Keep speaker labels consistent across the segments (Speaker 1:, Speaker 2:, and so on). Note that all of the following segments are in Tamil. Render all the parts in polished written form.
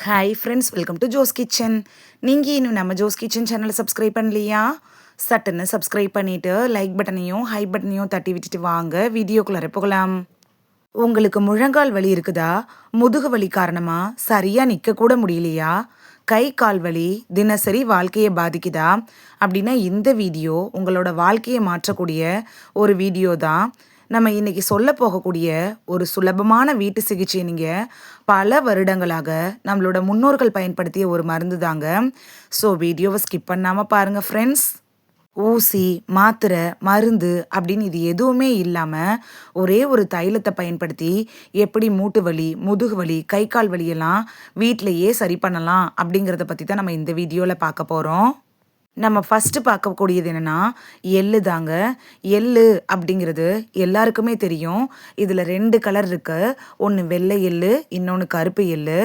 Speaker 1: Hi friends, welcome to Jo's kitchen. நீங்கள் இன்னும் நம்ம ஜோஸ் கிச்சன் சேனலை சப்ஸ்கிரைப் பண்ணலையா? சட்டுன்னு சப்ஸ்கிரைப் பண்ணிவிட்டு லைக் பட்டனையும் ஹை பட்டனையும் தட்டி விட்டுட்டு வாங்க வீடியோக்குள்ளே போகலாம். உங்களுக்கு முழங்கால் வலி இருக்குதா? முதுகு வலி காரணமாக சரியாக நிற்கக்கூட முடியலையா? கை கால் வலி தினசரி வாழ்க்கையை பாதிக்குதா? அப்படின்னா இந்த வீடியோ உங்களோட வாழ்க்கையை மாற்றக்கூடிய ஒரு வீடியோ தான். நம்ம இன்னைக்கு சொல்ல போகக்கூடிய ஒரு சுலபமான வீட்டு சிகிச்சை நீங்கள் பல வருடங்களாக நம்மளோட முன்னோர்கள் பயன்படுத்திய ஒரு மருந்து தாங்க. ஸோ வீடியோவை ஸ்கிப் பண்ணாமல் பாருங்கள் ஃப்ரெண்ட்ஸ். ஊசி, மாத்திரை, மருந்து அப்படின்னு இது எதுவுமே இல்லாமல் ஒரே ஒரு தைலத்தை பயன்படுத்தி எப்படி மூட்டு வலி, முதுகு வலி, கை கால் வலியெல்லாம் வீட்டிலையே சரி பண்ணலாம் அப்படிங்கிறத பற்றி தான் நம்ம இந்த வீடியோவில் பார்க்க போகிறோம். நம்ம ஃபஸ்ட்டு பார்க்கக்கூடியது என்னென்னா எள்ளு தாங்க. எள்ளு அப்படிங்கிறது எல்லாருக்குமே தெரியும். இதில் 2 கலர் இருக்குது. ஒன்று வெள்ளை எள்ளு, இன்னொன்று கருப்பு எள்ளு.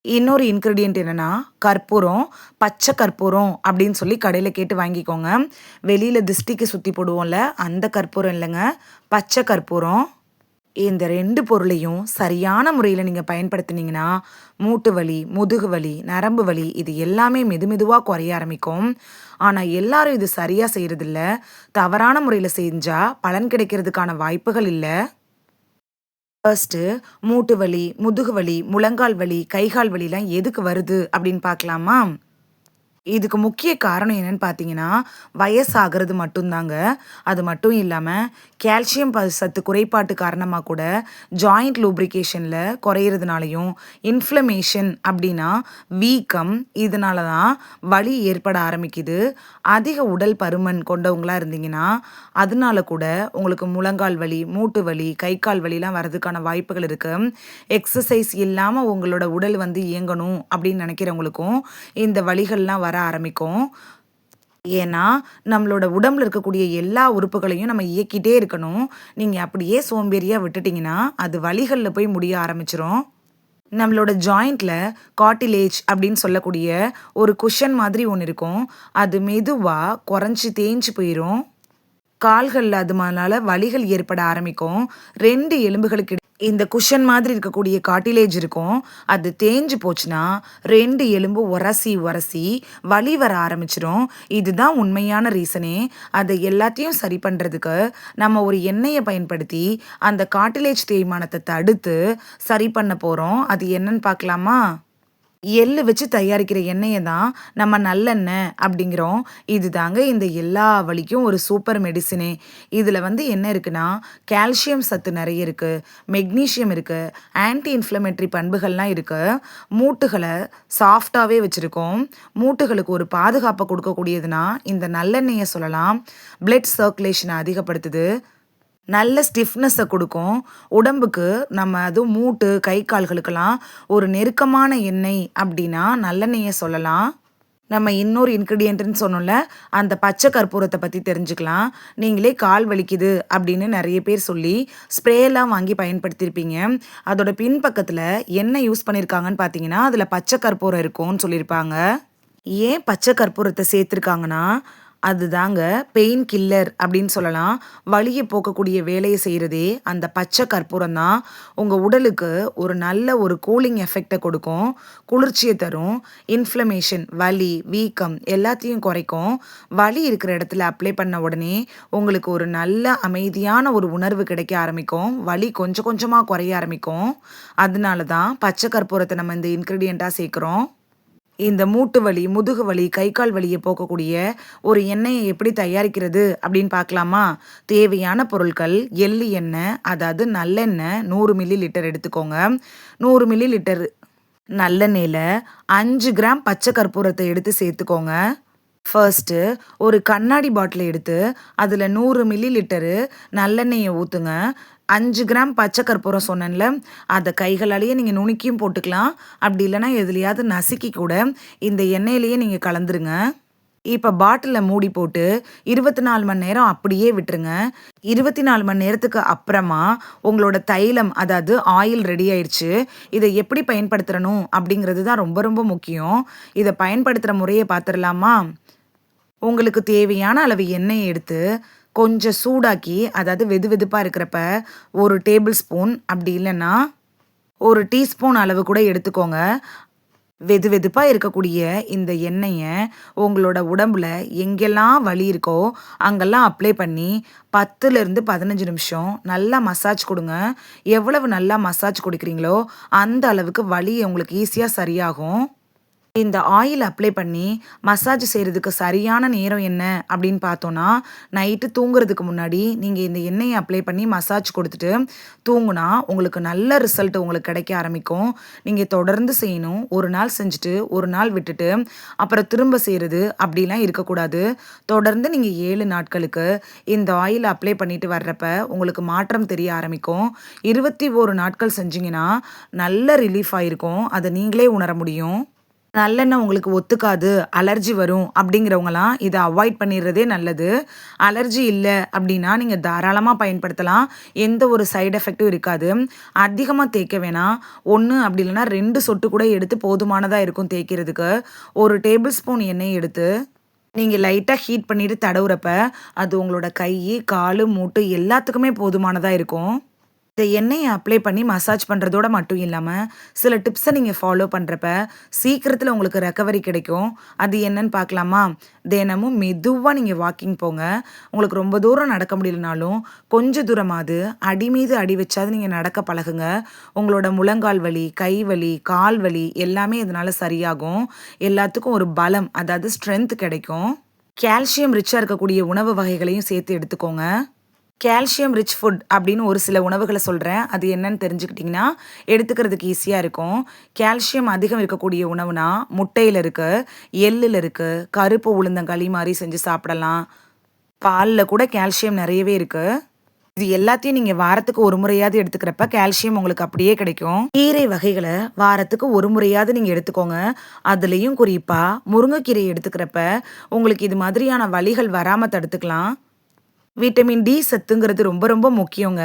Speaker 1: இன்னொரு இன்க்ரீடியன்ட் என்னென்னா கற்பூரம், பச்சை கற்பூரம் அப்படின்னு சொல்லி கடையில் கேட்டு வாங்கிக்கோங்க. வெளியில் திஷ்டிக்கு சுற்றி போடுவோம்ல, அந்த கற்பூரம் இல்லைங்க, பச்சை கற்பூரம். இந்த 2 பொருளையும் சரியான முறையில் நீங்கள் பயன்படுத்தினீங்கன்னா மூட்டு வலி, முதுகு வலி, நரம்பு வலி இது எல்லாமே மெதுவாக குறைய ஆரம்பிக்கும். ஆனால் எல்லாரும் இது சரியாக செய்கிறதில்ல. தவறான முறையில் செஞ்சால் பலன் கிடைக்கிறதுக்கான வாய்ப்புகள் இல்லை. ஃபர்ஸ்ட்டு மூட்டு வலி, முதுகு வலி, முழங்கால் வலி, கைகால் வலிலாம் எதுக்கு வருது அப்படின்னு பார்க்கலாமா? இதுக்கு முக்கிய காரணம் என்னன்னு பார்த்தீங்கன்னா வயசாகிறது மட்டும்தாங்க. அது மட்டும் இல்லாமல் கால்சியம் சத்து குறைபாட்டு காரணமாக கூட ஜாயிண்ட் லூப்ரிகேஷனில் குறையிறதுனாலையும், இன்ஃப்ளமேஷன் அப்படின்னா வீக்கம், இதனால தான் வலி ஏற்பட ஆரம்பிக்குது. அதிக உடல் பருமன் கொண்டவங்களாக இருந்தீங்கன்னா அதனால கூட உங்களுக்கு முழங்கால் வலி, மூட்டு வலி, கை கால் வலிலாம் வர்றதுக்கான வாய்ப்புகள் இருக்குது. எக்ஸசைஸ் இல்லாமல் உங்களோட உடல் இயங்கணும் அப்படின்னு நினைக்கிறவங்களுக்கும் இந்த வலிகள்லாம் வர ஆரம்பிக்கும். ஏன்னா நம்மளோட உடம்புல இருக்கக்கூடிய எல்லா உறுப்புகளையும் நம்ம இயக்கிட்டே இருக்கணும். நீங்கள் அப்படியே சோம்பேறியாக விட்டுட்டிங்கன்னா அது வலிகளில் போய் முடிய ஆரம்பிச்சிரும். நம்மளோட ஜாயிண்டில் கார்டிலேஜ் அப்படின்னு சொல்லக்கூடிய ஒரு குஷன் மாதிரி ஒன்று இருக்கும். அது மெதுவாக குறைஞ்சி தேஞ்சு போயிடும். கால்களில் அதனால வலிகள் ஏற்பட ஆரம்பிக்கும். 2 எலும்புகளுக்கு இந்த குஷன் மாதிரி இருக்கக்கூடிய கார்டிலேஜ் இருக்கும். அது தேஞ்சு போச்சுன்னா 2 எலும்பு உரசி வலி வர ஆரம்பிச்சிடும். இதுதான் உண்மையான ரீசனே. அதை எல்லாத்தையும் சரி பண்ணுறதுக்கு நம்ம ஒரு எண்ணெயை பயன்படுத்தி அந்த கார்டிலேஜ் தேய்மானத்தை தடுத்து சரி பண்ண போகிறோம். அது என்னன்னு பார்க்கலாமா? எள்ளு வச்சு தயாரிக்கிற எண்ணெயை தான் நம்ம நல்லெண்ணெய் அப்படிங்கிறோம். இது தாங்க இந்த எல்லா வலிக்கும் ஒரு சூப்பர் மெடிசினே. இதில் என்ன இருக்குன்னா கால்சியம் சத்து நிறைய இருக்குது, மெக்னீஷியம் இருக்குது, ஆன்டி இன்ஃப்ளமேட்டரி பண்புகள்லாம் இருக்குது. மூட்டுகளை சாஃப்டாகவே வச்சுருக்கோம். மூட்டுகளுக்கு ஒரு பாதுகாப்பை கொடுக்கக்கூடியதுன்னா இந்த நல்லெண்ணெயை சொல்லலாம். பிளட் சர்க்குலேஷனை அதிகப்படுத்துது, நல்ல ஸ்டிஃப்னஸை கொடுக்கும். உடம்புக்கு நம்ம அதுவும் மூட்டு கை கால்களுக்கெல்லாம் ஒரு நெருக்கமான எண்ணெய் அப்படின்னா நல்லெண்ணெயை சொல்லலாம். நம்ம இன்னொரு இன்க்ரீடியன்ட்னு சொன்னோம்ல, அந்த பச்சை கற்பூரத்தை பற்றி தெரிஞ்சுக்கலாம். நீங்களே கால் வலிக்குது அப்படின்னு நிறைய பேர் சொல்லி ஸ்ப்ரேலாம் வாங்கி பயன்படுத்தியிருப்பீங்க. அதோட பின்பக்கத்தில் என்ன யூஸ் பண்ணியிருக்காங்கன்னு பார்த்தீங்கன்னா அதில் பச்சை கற்பூரம் இருக்கும்னு சொல்லியிருப்பாங்க. ஏன் பச்சை கற்பூரத்தை சேர்த்துருக்காங்கன்னா அதுதாங்க பெயின் கில்லர் அப்படின்னு சொல்லலாம். வலியை போக்கக்கூடிய வேலையை செய்கிறதே அந்த பச்சை கற்பூரம் தான். உங்கள் உடலுக்கு ஒரு நல்ல ஒரு கூலிங் எஃபெக்டை கொடுக்கும், குளிர்ச்சியை தரும், இன்ஃப்ளமேஷன், வலி, வீக்கம் எல்லாத்தையும் குறைக்கும். வலி இருக்கிற இடத்துல அப்ளை பண்ண உடனே உங்களுக்கு ஒரு நல்ல அமைதியான ஒரு உணர்வு கிடைக்க ஆரம்பிக்கும். வலி கொஞ்சம் கொஞ்சமாக குறைய ஆரம்பிக்கும். அதனால தான் பச்சை கற்பூரத்தை நம்ம இந்த இன்க்ரீடியண்ட்டாக சேர்க்குறோம். இந்த மூட்டு வலி, முதுகு வலி, கை கால் வலியை போக்கக்கூடிய ஒரு எண்ணெயை எப்படி தயாரிக்கிறது அப்படின்னு பார்க்கலாமா? தேவையான பொருட்கள் எள்ளு எண்ணெய், அதாவது நல்லெண்ணெய் 100 மில்லி லிட்டர் எடுத்துக்கோங்க. 100 மில்லி லிட்டர் நல்லெண்ணெயில் 5 கிராம் பச்சை கற்பூரத்தை எடுத்து சேர்த்துக்கோங்க. ஃபர்ஸ்ட்டு ஒரு கண்ணாடி பாட்டிலை எடுத்து அதில் 100 மில்லி லிட்டரு நல்லெண்ணெயை ஊற்றுங்க. 5 கிராம் பச்சை கற்பூரம் சொன்னேன்ல, அதை கைகளாலேயே நீங்கள் நுணுக்கியும் போட்டுக்கலாம். அப்படி இல்லைனா எதுலையாவது நசுக்கி கூட இந்த எண்ணெயிலேயே நீங்கள் கலந்துருங்க. இப்போ பாட்டிலில் மூடி போட்டு 24 மணி நேரம் அப்படியே விட்டுருங்க. 24 மணி நேரத்துக்கு அப்புறமா உங்களோட தைலம், அதாவது ஆயில் ரெடி ஆயிடுச்சு. இதை எப்படி பயன்படுத்துகிறணும் அப்படிங்கிறது தான் ரொம்ப ரொம்ப முக்கியம். இதை பயன்படுத்துகிற முறையை பார்த்துடலாமா? உங்களுக்கு தேவையான அளவு எண்ணெயை எடுத்து கொஞ்சம் சூடாக்கி, அதாவது வெதுப்பாக இருக்கிறப்ப 1 டேபிள் ஸ்பூன் அப்படி இல்லைன்னா 1 டீஸ்பூன் அளவு கூட எடுத்துக்கோங்க. வெது வெதுப்பா இருக்கக்கூடிய இந்த எண்ணெய உங்களோட உடம்புல எங்கெல்லாம் வலி இருக்கோ, அங்கெல்லாம் அப்ளை பண்ணி 10லிருந்து 15 நிமிஷம் நல்லா மசாஜ் குடுங்க. எவ்வளவு நல்லா மசாஜ் குடுக்குறீங்களோ, அந்த அளவுக்கு வலி உங்களுக்கு ஈஸியா சரியாகும். இந்த ஆயில் அப்ளை பண்ணி மசாஜ் செய்றதுக்கு சரியான நேரம் என்ன அப்படின்னு பார்த்தோம்னா, நைட்டு தூங்குறதுக்கு முன்னாடி நீங்க இந்த எண்ணெய அப்ளை பண்ணி மசாஜ் குடுத்துட்டு தூங்குனா, உங்களுக்கு நல்ல ரிசல்ட் உங்களுக்கு கிடைக்க ஆரம்பிக்கும். நீங்க தொடர்ந்து செய்யணும். ஒரு நாள் செஞ்சுட்டு, ஒரு நாள் விட்டுட்டு, அப்புறம் திரும்ப செய்றது அப்படிலாம் இருக்கக்கூடாது. தொடர்ந்து நீங்க 7 நாட்களுக்கு இந்த ஆயில் அப்ளை பண்ணிட்டு வர்றப்ப, உங்களுக்கு மாற்றம் தெரிய ஆரம்பிக்கும். 21 நாட்கள் செஞ்சீங்கன்னா, நல்ல ரிலீஃப் ஆயிருக்கும். அத நீங்களே உணர முடியும். நல்லெண்ணெய் உங்களுக்கு ஒத்துக்காது, அலர்ஜி வரும் அப்படிங்கிறவங்கலாம் இத அவாய்ட் பண்ணிடுறதே நல்லது. அலர்ஜி இல்ல அப்படின்னா, நீங்க தாராளமா பயன்படுத்தலாம். எந்த ஒரு சைட் எஃபெக்ட்டும் இருக்காது. அதிகமா தேய்க்க வேணாம். 1 அப்படி இல்லன்னா 2 சொட்டு கூட எடுத்து போதுமானதா இருக்கும் தேய்க்கிறதுக்கு. 1 டேபிள் ஸ்பூன் எண்ணெய் எடுத்து, நீங்க லைட்டா ஹீட் பண்ணிட்டு தடவுறப்ப, அது உங்களோட கை, காலு, மூட்டு எல்லாத்துக்குமே போதுமானதா இருக்கும். இந்த எண்ணெய அப்ளை பண்ணி மசாஜ் பண்றதோட மட்டும் இல்லாம, சில டிப்ஸ நீங்க ஃபாலோ பண்றப்ப, சீக்கிரத்தில உங்களுக்கு ரெக்கவரி கிடைக்கும். அது என்னன்னு பார்க்கலாமா? தினமும் மெதுவா நீங்க வாக்கிங் போங்க. உங்களுக்கு ரொம்ப தூரம் நடக்க முடியலனாலும், கொஞ்ச தூரமாவது அடி மீது அடி வச்சாவது நீங்க நடக்க பழகுங்க. உங்களோட முழங்கால் வலி, கை வலி, கால் வலி எல்லாமே இதனால சரியாகும். எல்லாத்துக்கும் ஒரு பலம், அதாவது ஸ்ட்ரென்த் கிடைக்கும். கால்சியம் ரிச்சா இருக்கக்கூடிய உணவு வகைகளையும் சேர்த்து எடுத்துக்கோங்க. கால்சியம் ரிச் ஃபுட் அப்படின்னு ஒரு சில உணவுகள சொல்றேன். அது என்னன்னு தெரிஞ்சுக்கிட்டிங்கன்னா, எடுத்துக்கிறதுக்கு ஈஸியா இருக்கும். கால்சியம் அதிகம் இருக்கக்கூடிய உணவுனா, முட்டையில இருக்கு, எள்ளுல இருக்கு, கருப்பு உளுந்தங்களி மாரி செஞ்சு சாப்பிடலாம். பால்ல கூட கால்சியம் நெறையவே இருக்கு. இது எல்லாத்தையும் நீங்க வாரத்துக்கு ஒரு முறையாவது எடுத்துக்கிறப்ப, கால்சியம் உங்களுக்கு அப்படியே கிடைக்கும். கீரை வகைகள வாரத்துக்கு ஒரு முறையாவது நீங்க எடுத்துக்கோங்க. அதுலயும் குறிப்பா முருங்கைக்கீரை எடுத்துக்கிறப்ப, உங்களுக்கு இது மாதிரியான வலிகள் வராம தடுத்துக்கலாம். விட்டமின் டி சத்துங்கிறது ரொம்ப ரொம்ப முக்கியங்க.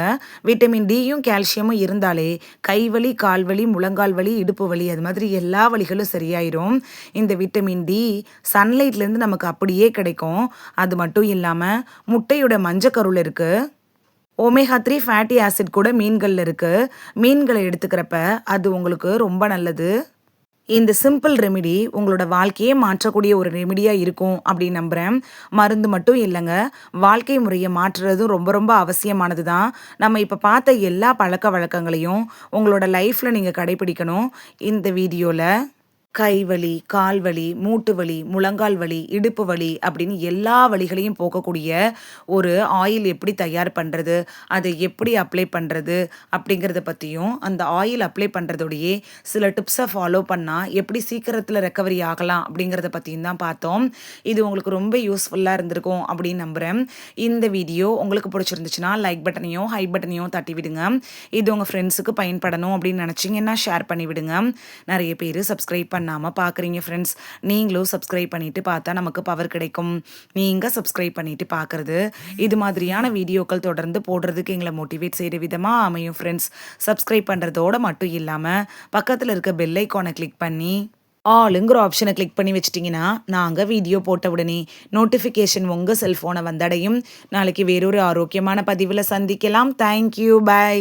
Speaker 1: விட்டமின் டியும், கால்சியமும் இருந்தாலே கை வலி, கால் வலி, முழங்கால் வலி, இடுப்பு வலி அது மாதிரி எல்லா வலிகளும் சரியாயிரும். இந்த விட்டமின் டி சன்லைட்லேருந்து நமக்கு அப்படியே கிடைக்கும். அது மட்டும் இல்லாம முட்டையோட மஞ்சக்கருவுல இருக்கு. ஒமேகா 3 ஃபேட்டி ஆசிட் கூட மீன்கள்ல இருக்கு. மீன்கள எடுத்துக்கிறப்ப அது உங்களுக்கு ரொம்ப நல்லது. இந்த சிம்பிள் ரெமிடி உங்களோட வாழ்க்கையே மாற்றக்கூடிய ஒரு ரெமிடியா இருக்கும் அப்படின்னு நம்புறேன். மருந்து மட்டும் இல்லங்க. வாழ்க்கை முறைய மாற்றுறதும் ரொம்ப ரொம்ப அவசியமானது தான். நம்ம இப்ப பார்த்த எல்லா பழக்கவழக்கங்களையும் உங்களோட லைஃப்ல நீங்க கடைபிடிக்கணும். இந்த வீடியோல கை வலி, கால் வலி, மூட்டு வலி, முழங்கால் வலி, இடுப்பு வலி அப்படின்னு எல்லா வலிகளையும் போக்கக்கூடிய ஒரு ஆயில் எப்படி தயார் பண்றது? அதை எப்படி அப்ளை பண்றது? அப்படிங்கிறத பத்தியும், அந்த ஆயில் அப்ளை பண்றதோடயே சில டிப்ஸ ஃபாலோ பண்ணா எப்படி சீக்கிரத்தில ரெக்கவரி ஆகலாம் அப்படிங்கிறத பத்தியும் தான் பார்த்தோம். இது உங்களுக்கு ரொம்ப யூஸ்ஃபுல்லா இருந்திருக்கும் அப்படின்னு நம்புறேன். இந்த வீடியோ உங்களுக்கு பிடிச்சிருந்துச்சுன்னா, லைக் பட்டனையும், ஹை பட்டனையும் தட்டி விடுங்க. இது உங்க ஃப்ரெண்ட்ஸுக்கு பயன்படணும் அப்படின்னு நினைச்சீங்கன்னா ஷேர் பண்ணி விடுங்க. நெறைய பேரு சப்ஸ்கிரைப் பண்ணாம பார்க்குறீங்க ஃப்ரெண்ட்ஸ். நீங்களும் சப்ஸ்கிரைப் பண்ணிட்டு பார்த்தா நமக்கு பவர் கிடைக்கும். நீங்க சப்ஸ்கிரைப் பண்ணிட்டு பார்க்கறது, இது மாதிரியான வீடியோக்கள் தொடர்ந்து போடுறதுக்கு எங்கள மோட்டிவேட் செய்ற விதமா அமையும் ஃப்ரெண்ட்ஸ். சப்ஸ்கிரைப் பண்றதோட மட்டும் இல்லாம, பக்கத்துல இருக்க பெல் ஐகான கிளிக் பண்ணி, ஆளுங்கிற ஆப்ஷன கிளிக் பண்ணி வச்சுட்டீங்கன்னா, நாங்க வீடியோ போட்ட உடனே நோட்டிஃபிகேஷன் உங்க செல்ஃபோன வந்தடையும். நாளைக்கு வேறொரு ஆரோக்கியமான பதிவுல சந்திக்கலாம். Thank you. பை.